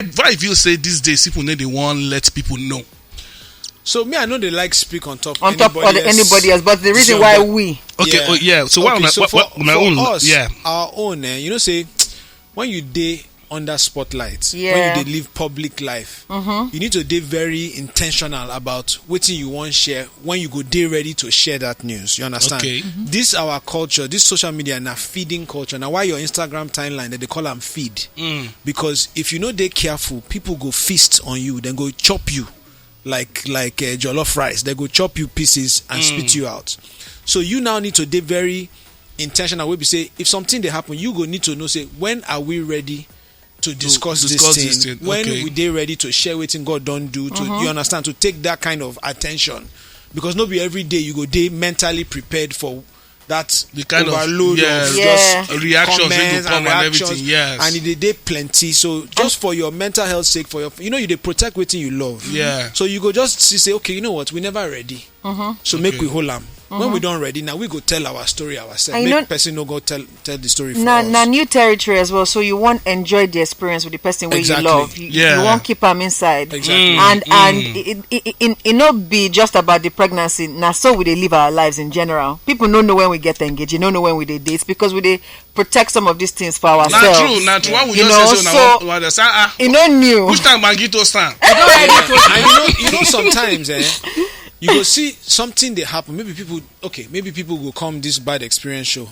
why if you say these days people need they want let people know. So me, I know they like speak on top of anybody else, but the reason why we so why on my own us, our own, say when you day under spotlight, when you dey live public life, you need to be very intentional about what you want share when you go dey ready to share that news. You understand? This our culture, this social media na feeding culture. Now why your Instagram timeline that they call them feed, because if you know they careful, people go feast on you, then go chop you like jollof rice. They go chop you pieces and spit you out. So you now need to be very intentional. We say if something they happen, you go need to know say when are we ready to discuss this thing. When we dey ready to share wetin God don't do, to you understand, to take that kind of attention, because not be every day you go dey mentally prepared for that the kind overload of just reactions comments and everything. And it dey plenty. So just for your mental health sake, for your you dey protect wetin you love. So you go just say, okay, you know what, we never ready. So make we hold am. When we don't ready, now we go tell our story ourselves. Make person no go tell the story for us. Now new territory as well. So you want enjoy the experience with the person where you love. You won't keep them inside. And it not be just about the pregnancy. Now so we live our lives in general. People don't know when we get engaged. You don't know when we date. Because we protect some of these things for ourselves. Not true. What we just say so. You know new. Which time Magito stand? And you know sometimes you go see something they happen. Maybe people will come this bad experience show.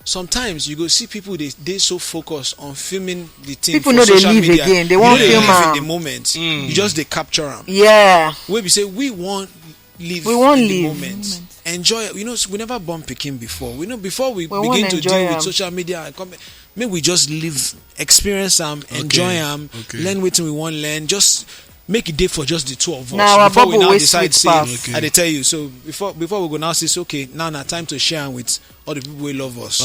Sometimes you go see people they so focused on filming the thing. People know they live media. Again. They won't film in the moment. You just they capture them. Yeah. We say we want live. We won't in live. The moment. Enjoy. We never born Peking before. We know before we begin to deal with social media and comment. Maybe we just live, experience them, enjoy them, learn what we want learn. Just make a day for just the two of us. Now before we now decide, say, I tell you. So before we go now, say, okay, now time to share with all the people who love us.